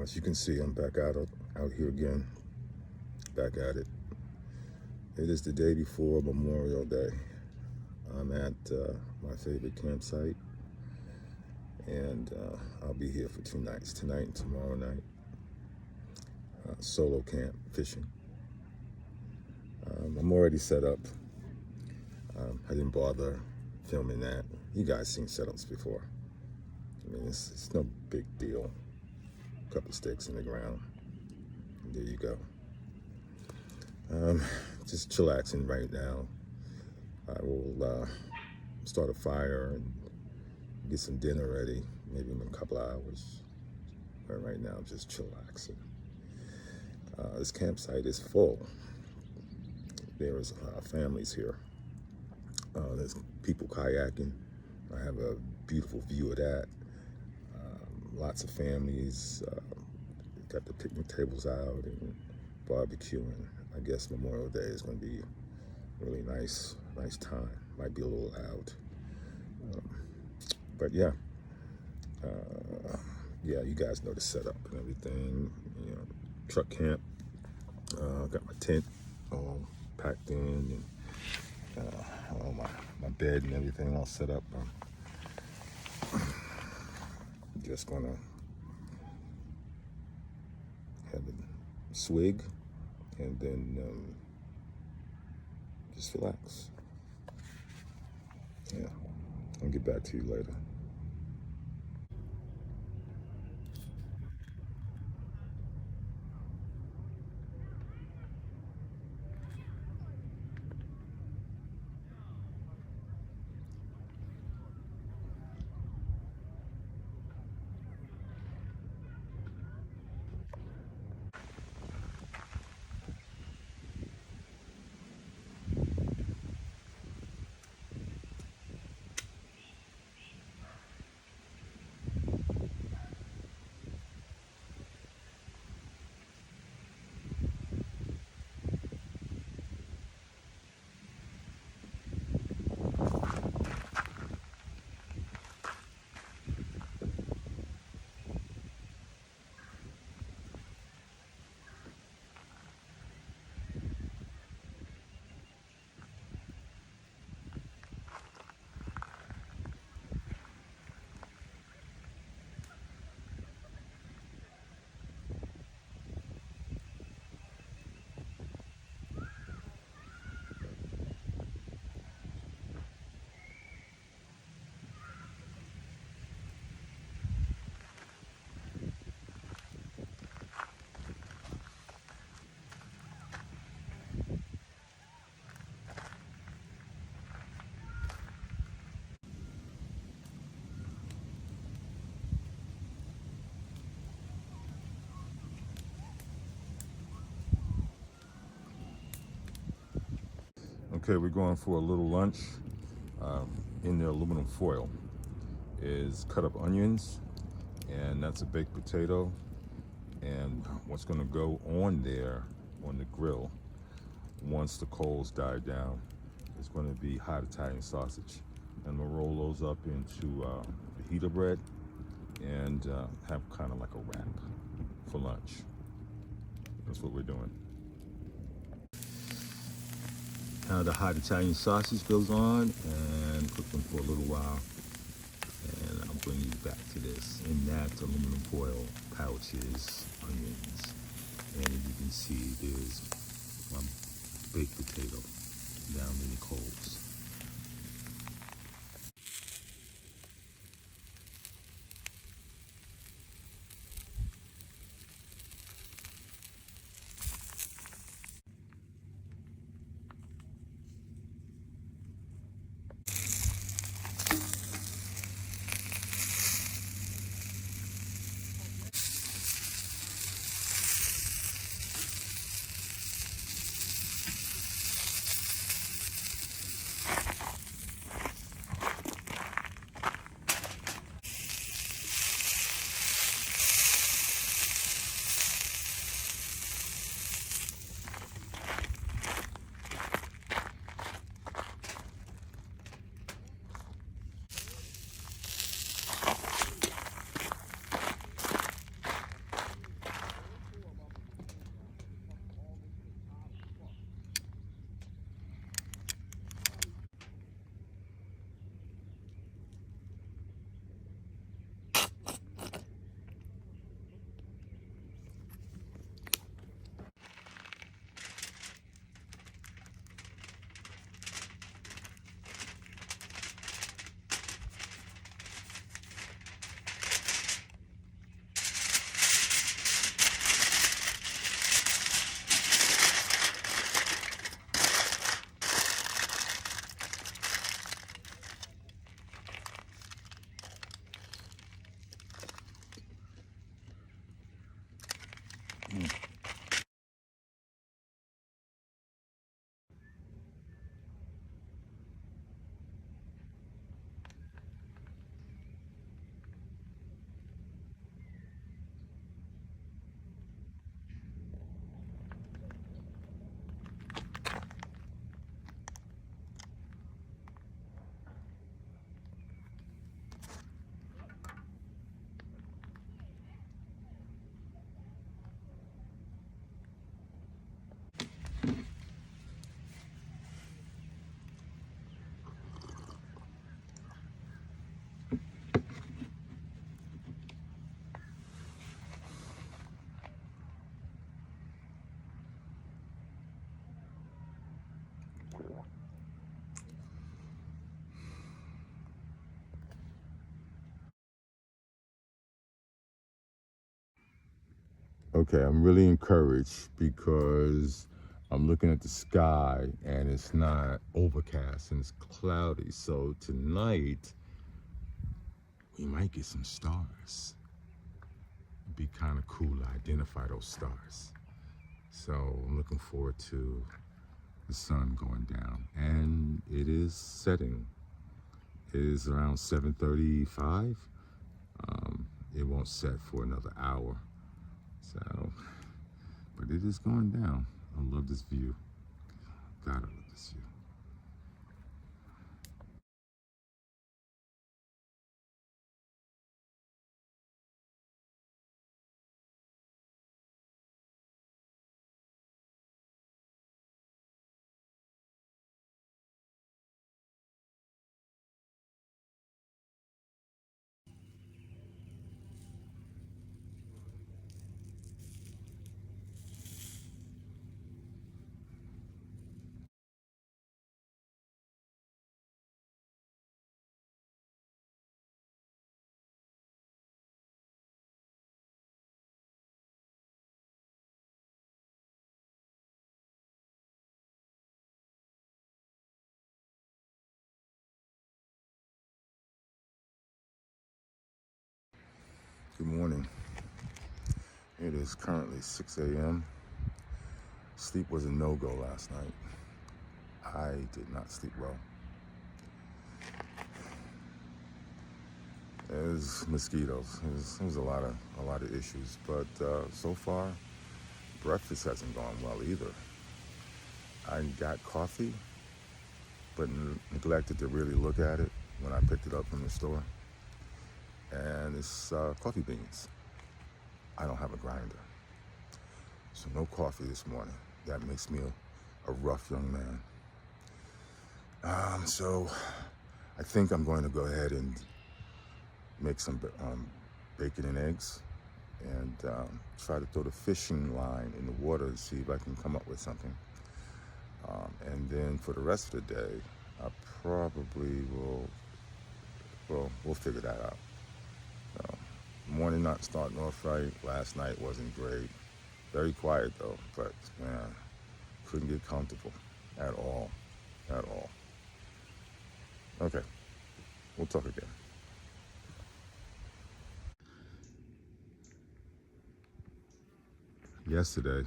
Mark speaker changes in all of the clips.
Speaker 1: As you can see, I'm back out here again, back at it. It is the day before Memorial Day. I'm at my favorite campsite, and I'll be here for 2 nights, tonight and tomorrow night. Solo camp fishing. I'm already set up. I didn't bother filming that. You guys seen setups before. I mean, it's no big deal. A couple sticks in the ground. And there you go. Just chillaxing right now. I will start a fire and get some dinner ready, maybe in a couple of hours. But right now, just chillaxing. This campsite is full. There's families here. There's people kayaking. I have a beautiful view of that. Lots of families. Got the picnic tables out and barbecuing. I guess Memorial Day is going to be really nice time. Might be a little loud. But yeah. Yeah, you guys know the setup and everything. You know, truck camp. Got my tent all packed in, and all my bed and everything all set up. Just gonna have a swig and then just relax. Yeah, I'll get back to you later. Okay, we're going for a little lunch. In the aluminum foil is cut up onions, and that's a baked potato. And what's going to go on there on the grill once the coals die down is going to be hot Italian sausage. And we'll roll those up into fajita bread and have kind of like a wrap for lunch. That's what we're doing. Now the hot Italian sausage goes on and cook them for a little while. And I'll bring you back to this. In that aluminum foil pouch is onions. And as you can see, there's my baked potato down in the coals. Okay, I'm really encouraged because I'm looking at the sky and it's not overcast and it's cloudy. So tonight we might get some stars. It'd be kind of cool to identify those stars. So I'm looking forward to the sun going down, and it is setting. It is around 7:35. It won't set for another hour. So, but it is going down. I love this view. God, I love this view. Good morning. It is currently 6 a.m. Sleep was a no-go last night. I did not sleep well. There's mosquitoes. There's a lot of issues, but so far, breakfast hasn't gone well either. I got coffee, but neglected to really look at it when I picked it up from the store. And it's coffee beans. I don't have a grinder, so no coffee this morning. That makes me a rough young man. So I think I'm going to go ahead and make some bacon and eggs and try to throw the fishing line in the water to see if I can come up with something. And then for the rest of the day, I probably we'll figure that out. Morning not starting off right. Last night wasn't great. Very quiet though, but man, couldn't get comfortable at all. Okay, we'll talk again. Yesterday,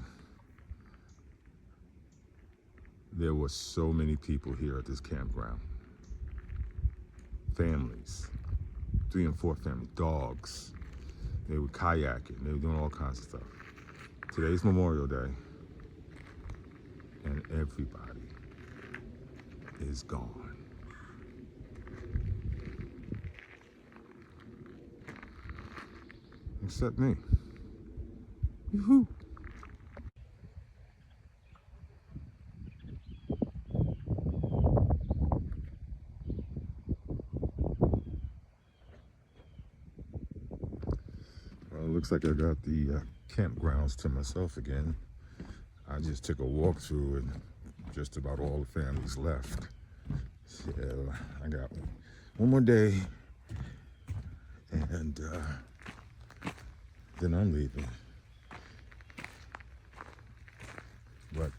Speaker 1: there were so many people here at this campground. Families, 3 and 4 family, dogs. They were kayaking, they were doing all kinds of stuff. Today's Memorial Day, and everybody is gone. Except me. Woohoo! Well, it looks like I got the campgrounds to myself again. I just took a walk through and just about all the families left. So I got one more day and then I'm leaving. But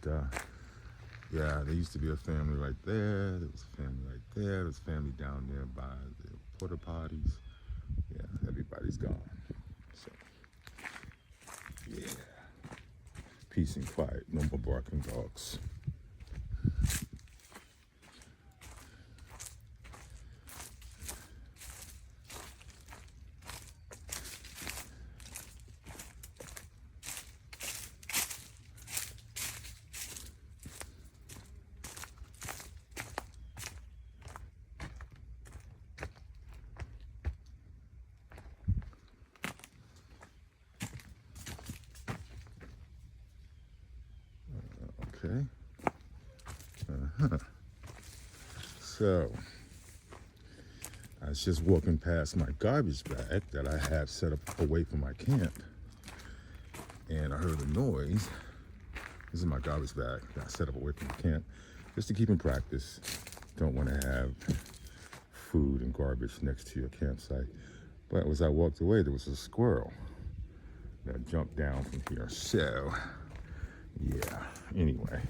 Speaker 1: yeah, there used to be a family right there. There was a family right there. There was a family down there by the porta potties. Yeah, everybody's gone. So, yeah. Peace and quiet. No more barking dogs. Okay. So, I was just walking past my garbage bag that I have set up away from my camp, and I heard a noise. This is my garbage bag that I set up away from the camp, just to keep in practice. Don't want to have food and garbage next to your campsite. But as I walked away, there was a squirrel that jump down from here. So, yeah, anyway,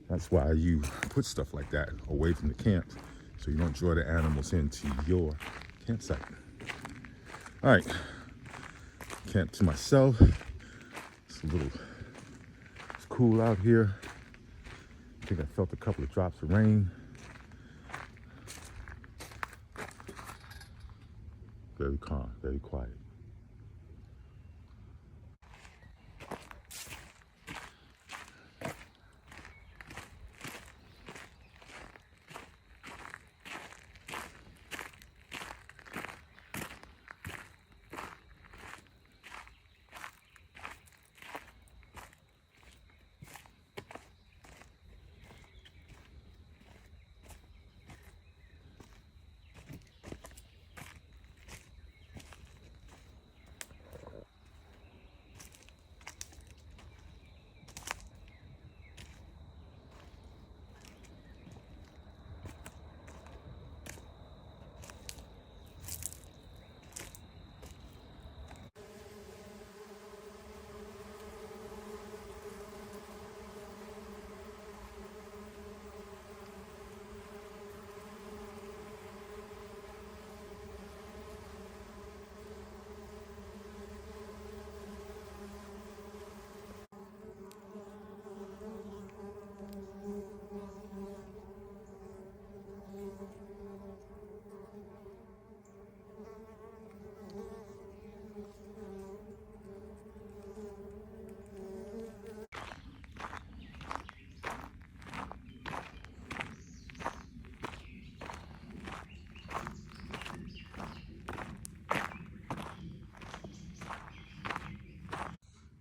Speaker 1: that's why you put stuff like that away from the camp so you don't draw the animals into your campsite. All right, camp to myself. It's cool out here. I think I felt a couple of drops of rain. Very calm, very quiet.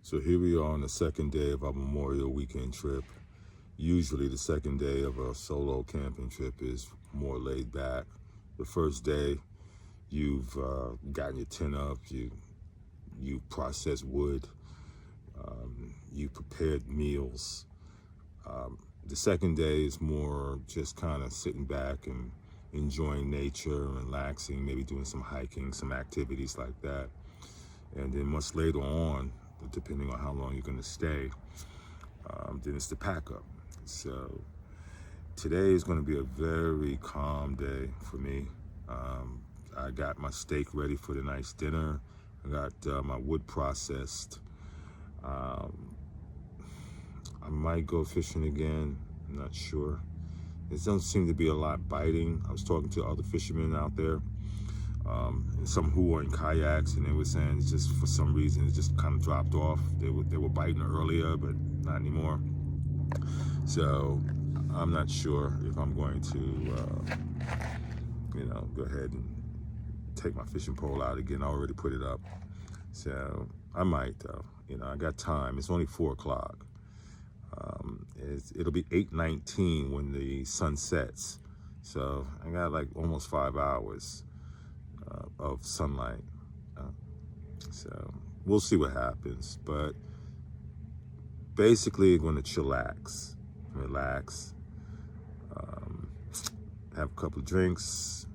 Speaker 1: So here we are on the second day of our Memorial Weekend trip. Usually the second day of a solo camping trip is more laid back. The first day, you've gotten your tent up, you processed wood, you prepared meals. The second day is more just kind of sitting back and enjoying nature, relaxing, maybe doing some hiking, some activities like that. And then much later on, depending on how long you're going to stay, then it's the pack up. So today is going to be a very calm day for me. I got my steak ready for the night's dinner. I got my wood processed. I might go fishing again. I'm not sure. There doesn't seem to be a lot biting. I was talking to other fishermen out there, and some who were in kayaks, and they were saying it's just for some reason it just kind of dropped off. They were biting earlier, but not anymore. So I'm not sure if I'm going to, go ahead and take my fishing pole out again. I already put it up. So I might, though. I got time. It's only 4 o'clock. It'll be 8:19 when the sun sets. So I got like almost 5 hours of sunlight. So we'll see what happens. But basically, going to chillax, relax, have a couple of drinks.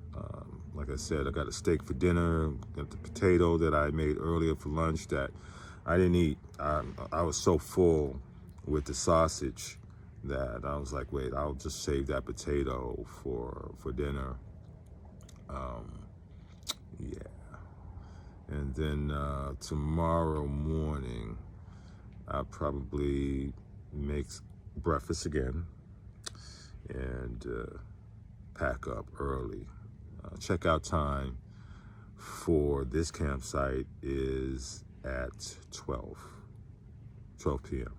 Speaker 1: Like I said, I got a steak for dinner, got the potato that I made earlier for lunch that I didn't eat. I was so full with the sausage that I was like, wait, I'll just save that potato for dinner. Yeah. And then tomorrow morning, I'll probably make breakfast again and pack up early. Checkout time for this campsite is at 12 p.m.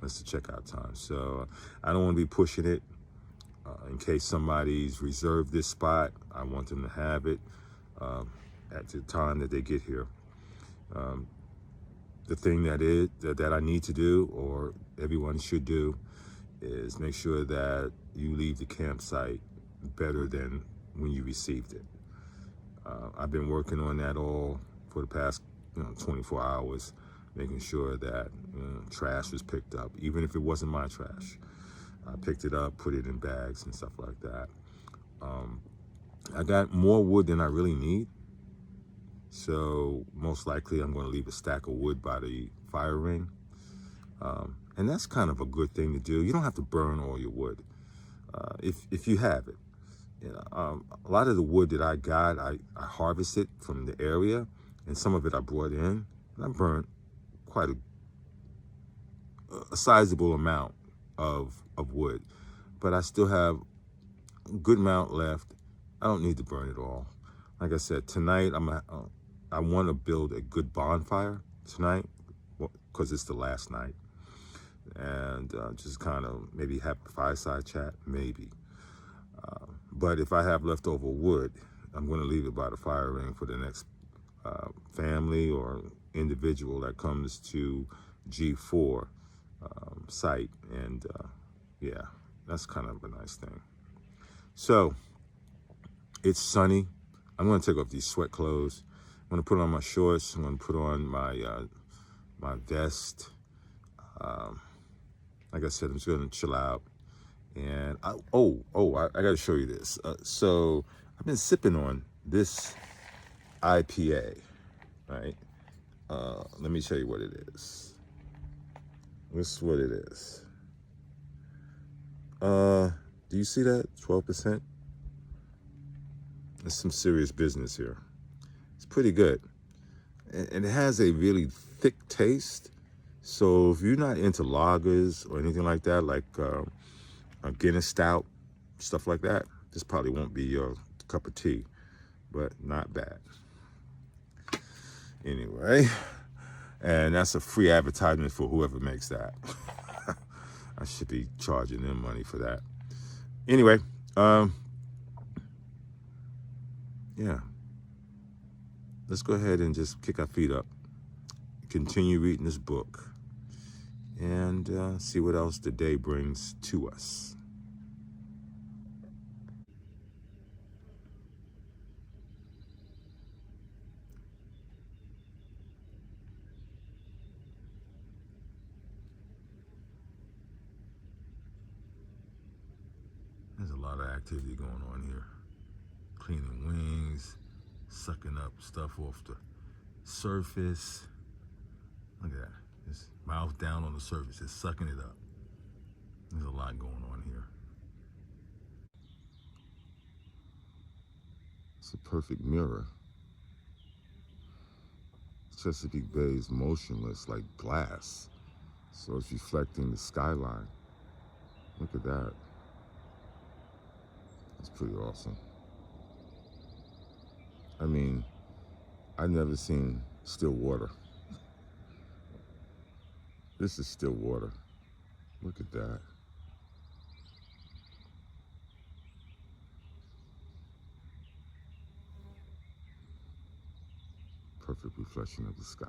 Speaker 1: That's the checkout time. So I don't want to be pushing it. In case somebody's reserved this spot, I want them to have it at the time that they get here. The thing that I need to do, or everyone should do, is make sure that you leave the campsite better than when you received it. I've been working on that all for the past 24 hours, making sure that trash was picked up, even if it wasn't my trash. I picked it up, put it in bags and stuff like that. I got more wood than I really need, So most likely I'm going to leave a stack of wood by the fire ring. And that's kind of a good thing to do. You don't have to burn all your wood if you have it. You know, a lot of the wood that I got, I harvested from the area, and some of it I brought in. And I burnt quite a sizable amount of wood, but I still have a good amount left. I don't need to burn it all. Like I said, tonight I want to build a good bonfire tonight because it's the last night, and just kind of maybe have a fireside chat, maybe. But if I have leftover wood, I'm going to leave it by the fire ring for the next family or individual that comes to G4 site. And yeah, that's kind of a nice thing. So it's sunny. I'm going to take off these sweat clothes. I'm going to put on my shorts. I'm going to put on my my vest. Like I said, I'm just going to chill out. And I got to show you this. So I've been sipping on this IPA, right? Let me show you what it is. This is what it is. Do you see that? 12%. There's some serious business here. It's pretty good. And it has a really thick taste. So if you're not into lagers or anything like that, like a Guinness Stout, stuff like that, this probably won't be your cup of tea, but not bad. Anyway, and that's a free advertisement for whoever makes that. I should be charging them money for that. Anyway, yeah. Let's go ahead and just kick our feet up, continue reading this book, and see what else the day brings to us. There's a lot of activity going on here. Cleaning wings, sucking up stuff off the surface. Look at that. His mouth down on the surface. It's sucking it up. There's a lot going on here. It's a perfect mirror. Chesapeake Bay is motionless like glass, so it's reflecting the skyline. Look at that. That's pretty awesome. I mean, I've never seen still water. This is still water. Look at that. Perfect reflection of the sky.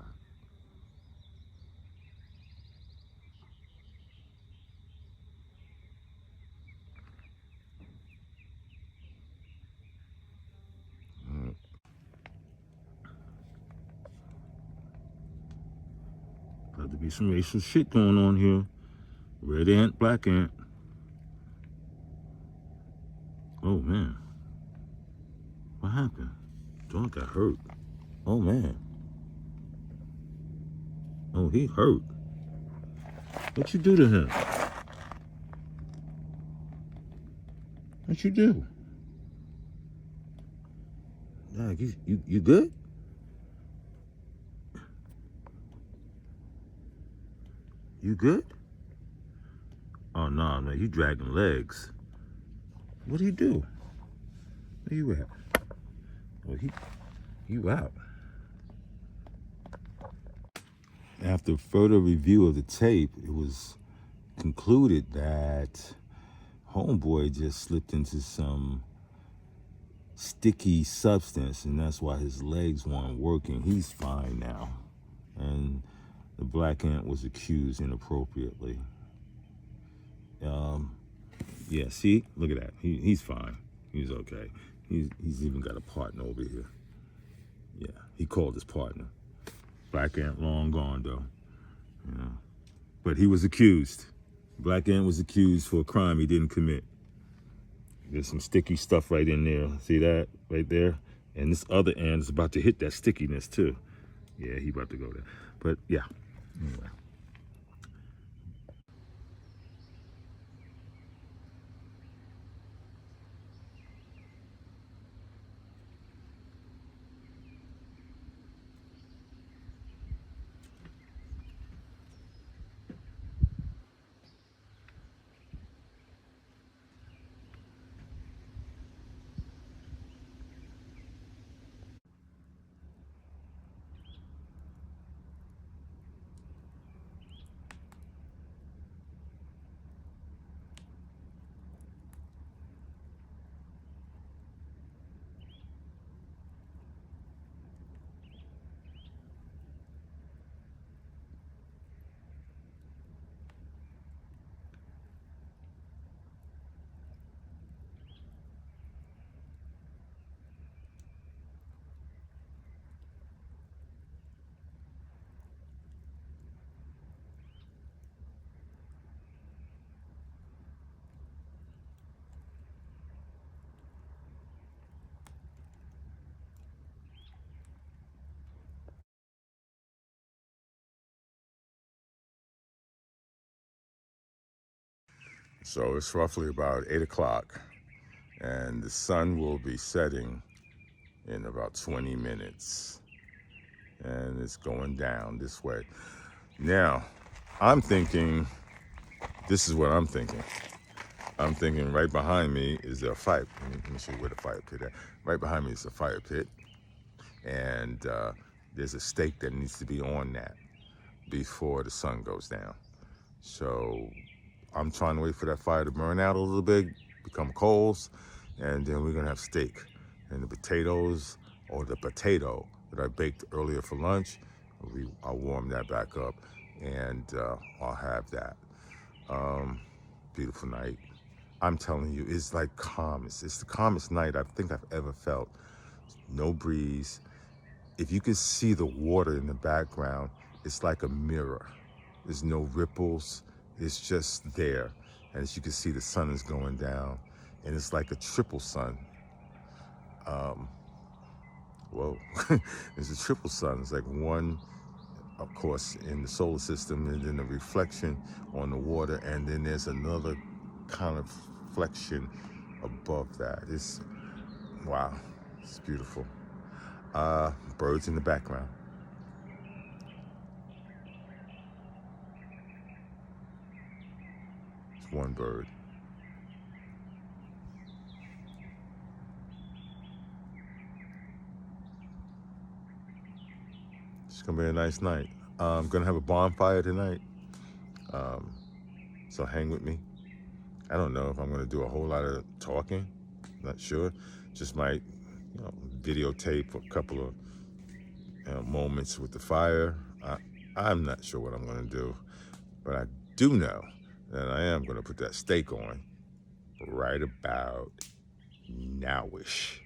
Speaker 1: Got to be some racial shit going on here. Red ant, black ant. Oh man. What happened? Dog got hurt. Oh man. Oh, he hurt. What you do to him? What you do? Dog, you good? You good? Oh no, man, you dragging legs. What do you do? Where you at? Oh, you out. After further review of the tape, it was concluded that homeboy just slipped into some sticky substance, and that's why his legs weren't working. He's fine now. And the black ant was accused inappropriately. Yeah, see? Look at that. He's fine. He's okay. He's even got a partner over here. Yeah, he called his partner. Black ant long gone, though. You know. But he was accused. Black ant was accused for a crime he didn't commit. There's some sticky stuff right in there. See that? Right there? And this other end is about to hit that stickiness too. Yeah, he about to go there. But yeah, anyway. So it's roughly about 8 o'clock, and the sun will be setting in about 20 minutes. And it's going down this way. Now, I'm thinking, this is what I'm thinking. I'm thinking right behind me is a fire. Let me show you where the fire pit is. Right behind me is a fire pit, and there's a stake that needs to be on that before the sun goes down. So I'm trying to wait for that fire to burn out a little bit, become coals, and then we're gonna have steak. And the potatoes, or the potato that I baked earlier for lunch, I'll warm that back up, and I'll have that. Beautiful night. I'm telling you, it's like calm. It's the calmest night I think I've ever felt. No breeze. If you can see the water in the background, it's like a mirror. There's no ripples. It's just there. And as you can see, the sun is going down. And it's like a triple sun. Whoa. It's a triple sun. It's like one, of course, in the solar system, and then a reflection on the water. And then there's another kind of reflection above that. It's, wow, it's beautiful. Birds in the background. It's one bird. It's gonna be a nice night. I'm gonna have a bonfire tonight, so hang with me. I don't know if I'm gonna do a whole lot of talking. Not sure. Just might, videotape a couple of moments with the fire. I'm not sure what I'm gonna do, but I do know that I am gonna put that steak on right about nowish.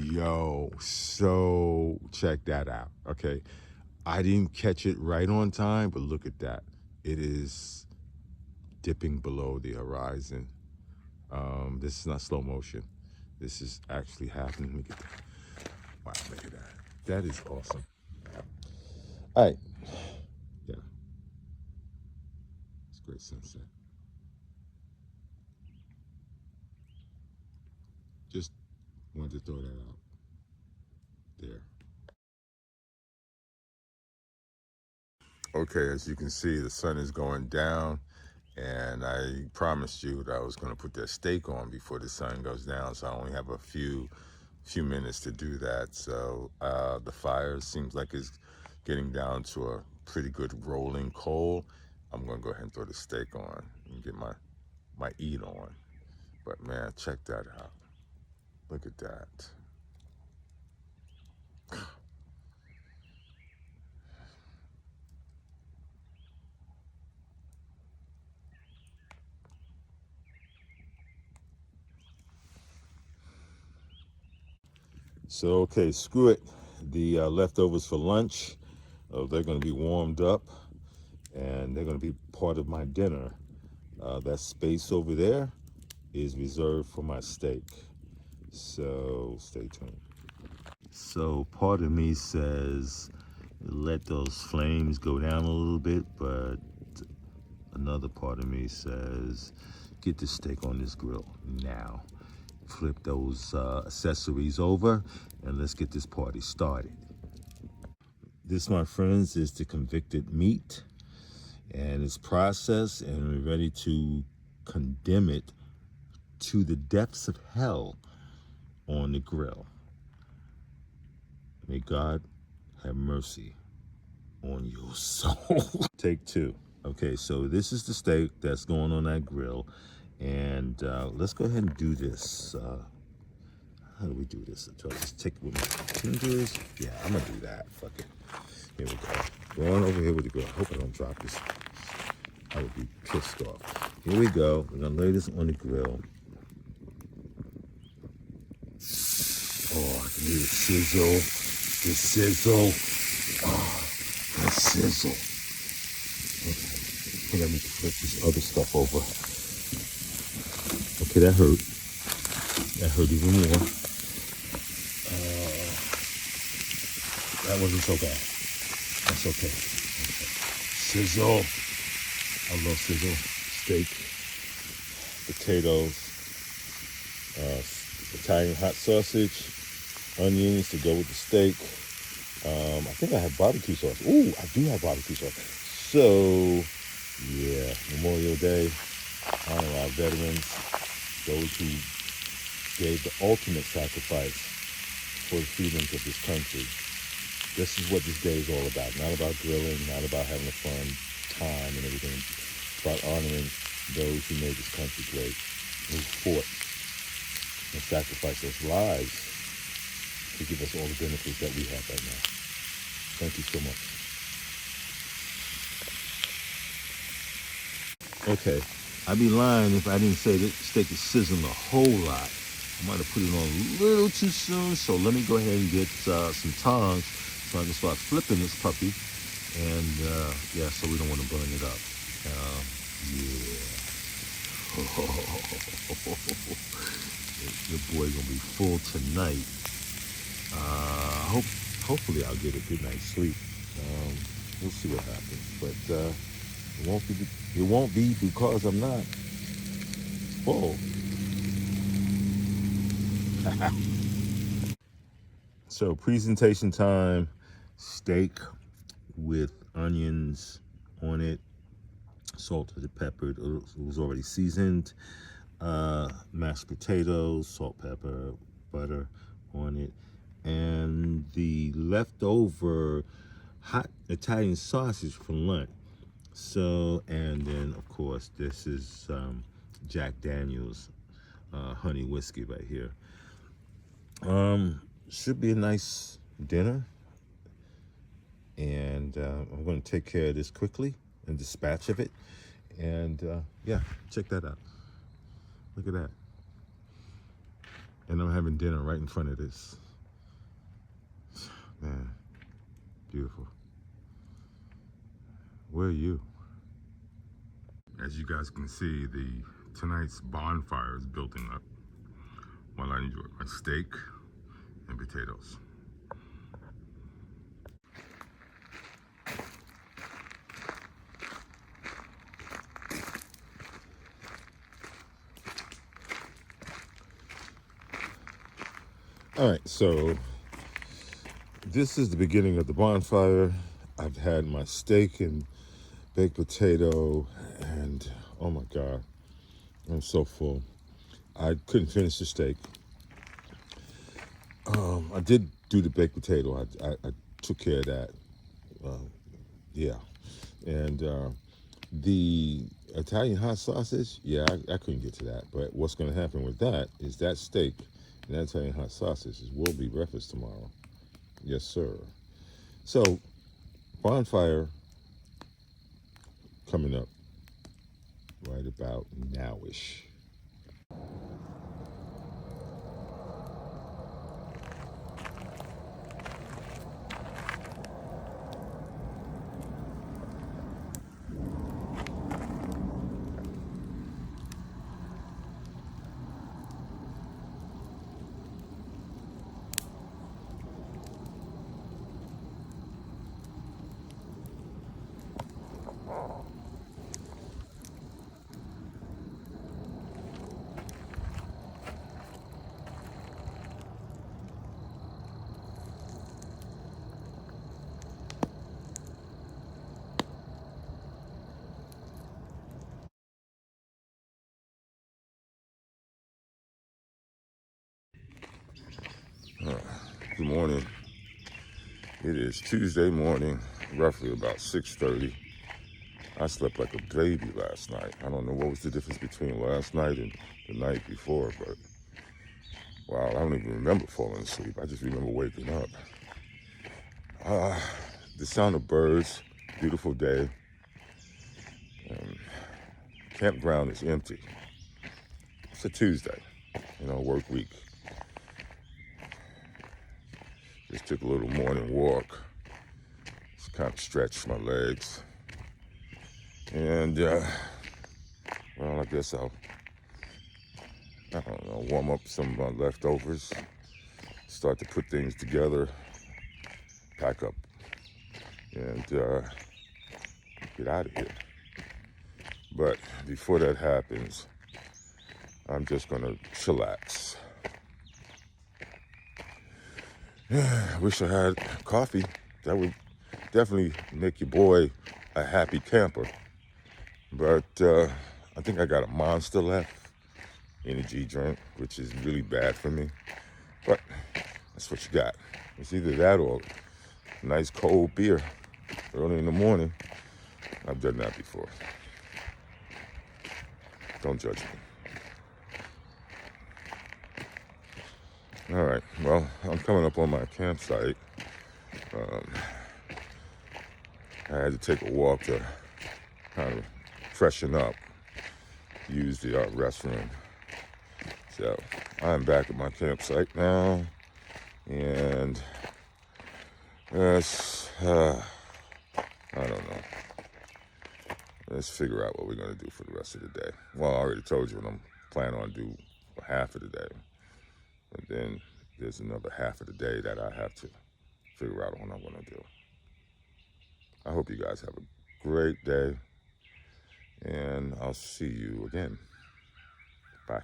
Speaker 1: Yo, so check that out. Okay. I didn't catch it right on time, but look at that. It is dipping below the horizon. This is not slow motion. This is actually happening. Look at that. Wow, look at that. That is awesome. All right. Yeah, it's a great sunset. Just wanted to throw that out there. Okay, as you can see, the sun is going down, and I promised you that I was going to put that steak on before the sun goes down, so I only have a few minutes to do that. So the fire seems like it's getting down to a pretty good rolling coal. I'm going to go ahead and throw the steak on and get my eat on. But man, check that out. Look at that. So, okay, screw it. The leftovers for lunch, they're going to be warmed up, and they're going to be part of my dinner. That space over there is reserved for my steak. So stay tuned. So part of me says let those flames go down a little bit, but another part of me says get the steak on this grill now. Flip those accessories over and let's get this party started. This, my friends, is the convicted meat, and it's processed, and we're ready to condemn it to the depths of hell on the grill. May God have mercy on your soul. Take two. Okay, so this is the steak that's going on that grill, and let's go ahead and do this. How do we do this? Do I just take it with my fingers? Yeah, I'm gonna do that. Fuck it. Here we go. Going over here with the grill. I hope I don't drop this. I would be pissed off. Here we go. We're gonna lay this on the grill. Oh, I can hear the sizzle. The sizzle. Oh, the sizzle. Okay. I think I need to flip this other stuff over. Okay, that hurt. That hurt even more. That wasn't so bad. That's okay. Sizzle. I love sizzle. Steak, potatoes, Italian hot sausage, onions to go with the steak. I think I have barbecue sauce. Ooh, I do have barbecue sauce. So, yeah, Memorial Day, honor our veterans, those who gave the ultimate sacrifice for the freedoms of this country. This is what this day is all about. Not about grilling, not about having a fun time and everything. It's about honoring those who made this country great, who fought and sacrificed those lives to give us all the benefits that we have right now. Thank you so much. Okay, I'd be lying if I didn't say that steak is sizzling a whole lot. I might have put it on a little too soon, so let me go ahead and get some tongs so I can start flipping this puppy. And yeah, so we don't want to burn it up. Yeah. Your boy's gonna be full tonight. Hopefully I'll get a good night's sleep. We'll see what happens, but it won't be because I'm not full. So presentation time, steak with onions on it, salted and peppered. It was already seasoned. Mashed potatoes, salt, pepper, butter on it, and the leftover hot Italian sausage from lunch. So, and then of course this is Jack Daniel's honey whiskey right here. Should be a nice dinner, and I'm going to take care of this quickly and dispatch of it. And yeah, check that out. Look at that. And I'm having dinner right in front of this. Man, beautiful. Where are you? As you guys can see, tonight's bonfire is building up while I enjoy my steak and potatoes. All right, so this is the beginning of the bonfire. I've had my steak and baked potato, and oh my God, I'm so full. I couldn't finish the steak. I did do the baked potato. I took care of that. Yeah, and the Italian hot sausage, yeah, I couldn't get to that. But what's going to happen with that is that steak and that Italian hot sausage will be breakfast tomorrow. Yes, sir. So, bonfire coming up right about nowish. Good morning. It is Tuesday morning, roughly about 6:30. I slept like a baby last night. I don't know what was the difference between last night and the night before, but wow, I don't even remember falling asleep. I just remember waking up. The sound of birds, beautiful day. Campground is empty. It's a Tuesday, work week. Just took a little morning walk. Just kind of stretched my legs. And, I guess I don't know, warm up some of my leftovers, start to put things together, pack up, and get out of here. But before that happens, I'm just going to chillax. I wish I had coffee. That would definitely make your boy a happy camper. But I think I got a Monster left, energy drink, which is really bad for me. But that's what you got. It's either that or a nice cold beer early in the morning. I've done that before. Don't judge me. All right, well, I'm coming up on my campsite. I had to take a walk to kind of freshen up, use the restroom. So I'm back at my campsite now, and I don't know. Let's figure out what we're going to do for the rest of the day. Well, I already told you what I'm planning on doing for half of the day. And then there's another half of the day that I have to figure out what I'm going to do. I hope you guys have a great day, and I'll see you again. Bye.